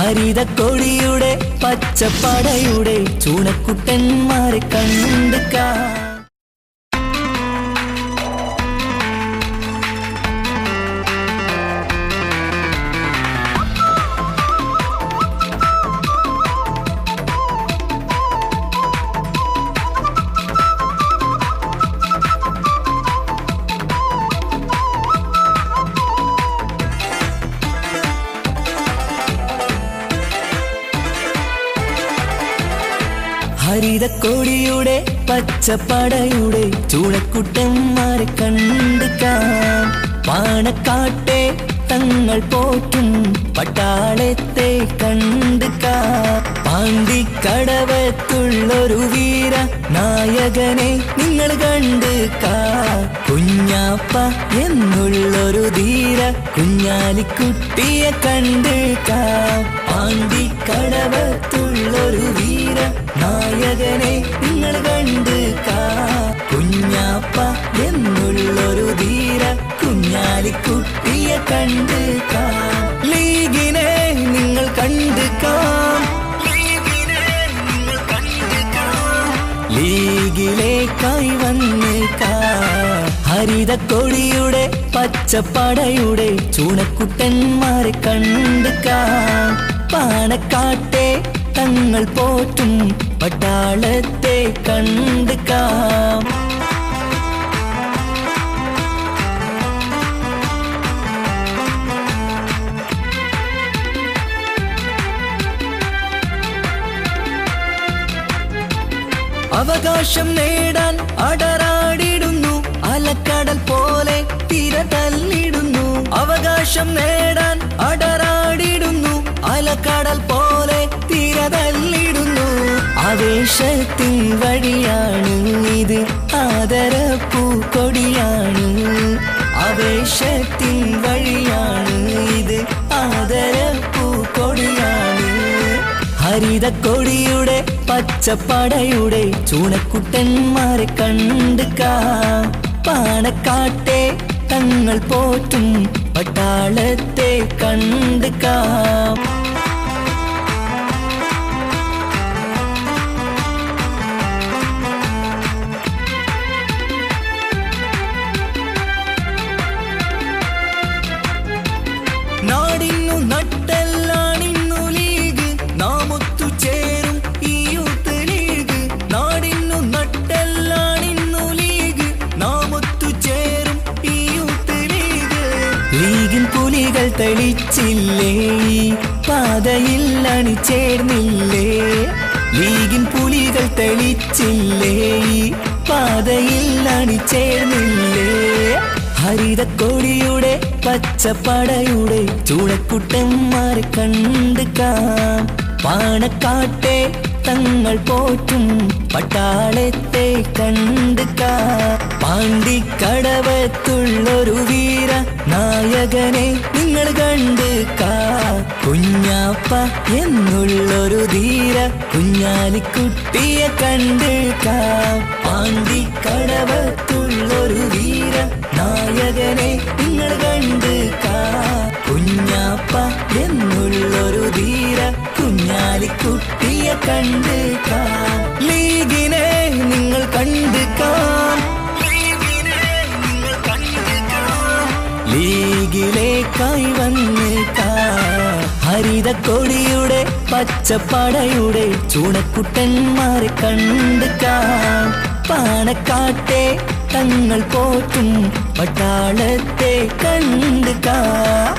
ഹരിതക്കൊടിയുടെ പച്ചപ്പടയുടെ ചൂണക്കുട്ടന്മാരെ കണ്ടുകാ. ഹരിതക്കൊടിയുടെ പച്ചപ്പടയുടെ ചൂളക്കുട്ടന്മാരെ കണ്ടുകാം. പാണക്കാട്ടെ തങ്ങൾ പോറ്റും പട്ടാളത്തെ കണ്ടുകാം. പാണ്ടിക്കടവത്തുള്ളൊരു വീര നായകനെ നിങ്ങൾ കണ്ടുകാ. കുഞ്ഞാപ്പ എന്നുള്ളൊരു ധീര കുഞ്ഞാലിക്കുട്ടിയെ കണ്ടുകാം. പാണ്ടിക്കടവത്തുള്ളൊരു വീര നായകനെ നിങ്ങൾ കണ്ടുകാ. കുഞ്ഞാപ്പ എന്നുള്ളൊരു ധീര കുഞ്ഞാലിക്കുട്ടിയെ കണ്ടുകാ. ലീഗിനെ നിങ്ങൾ കണ്ടുകാം. ലീഗിലേക്കായി വന്നുകാ. ഹരിതക്കൊടിയുടെ പച്ചപ്പടയുടെ ചൂണക്കുട്ടന്മാരെ കണ്ടുകാം. പാണക്കാട്ടെ തങ്ങൾ പോറ്റും പട്ടാളത്തെ കണ്ടുകാം. അവകാശം നേടാൻ അടരാടിടുന്നു അലക്കടൽ പോലെ തിര തല്ലിടുന്നു. അവകാശം നേടാൻ അടരാടിടുന്നു അലക്കടൽ പോലെ തിര തല്ലിടുന്നു. ആവേശത്തിൻ വഴിയാണ് ഇത് ആദരപ്പൂക്കൊടിയാണ്. ആവേശത്തിൻ വഴിയാണ് ഇത് ആദരപ്പൂക്കൊടിയാണ്. ഹരിതക്കൊടിയുടെ പച്ചപ്പടയുടെ ചൂണക്കുട്ടന്മാരെ കണ്ടുകാം. പാണക്കാട്ടെ തങ്ങൾ പോറ്റും പട്ടാളത്തെ കണ്ടുകാം. നാടിന്നു നട്ടെല്ലാണിന്നു ലീഗ് നാമൊത്തു ചേരും ഈ യൂത്ത് ലീഗ്. നാടിന്നു നട്ടെല്ലാണിന്നു ലീഗ് നാമൊത്തു ചേരും ഈ യൂത്ത് ലീഗ്. ലീഗിൻ പുലികൾ തെളിച്ചില്ലേ പാതയിൽ അണിചേർന്നില്ലേ. ലീഗിൻ പുലികൾ തെളിച്ചില്ലേ പാതയിൽ അണിചേർന്നില്ലേ. ഹരിതക്കൊടിയുടെ പച്ചപ്പടയുടെ ചൂളക്കുട്ടന്മാരെ കണ്ടുകാം. പാണക്കാട്ടെ തങ്ങൾ പോറ്റും പട്ടാളത്തെ കണ്ടുകാം. പാണ്ടിക്കടവത്തുള്ളൊരു വീര നായകനെ നിങ്ങൾ കണ്ടുകാ. കുഞ്ഞാപ്പ എന്നുള്ളൊരു ധീര കുഞ്ഞാലിക്കുട്ടിയെ കണ്ടുകാം. പാണ്ടിക്കടവത്തുള്ളൊരു വീര നായകനെ നിങ്ങൾ കണ്ടുകാ. കുഞ്ഞാപ്പ എന്നുള്ളൊരു ധീര കുഞ്ഞാലിക്കുട്ടിയെ കണ്ടുകാം. ലീഗിനെ നിങ്ങൾ കണ്ടുകാം. ലീഗിലേക്കായി വന്നുകാ. ഹരിതക്കൊടിയുടെ പച്ചപ്പടയുടെ ചൂണക്കുട്ടന്മാരെ കണ്ടുകാം. പാണക്കാട്ടെ തങ്ങൾ പോറ്റും പട്ടാളത്തെ കണ്ടുകാം.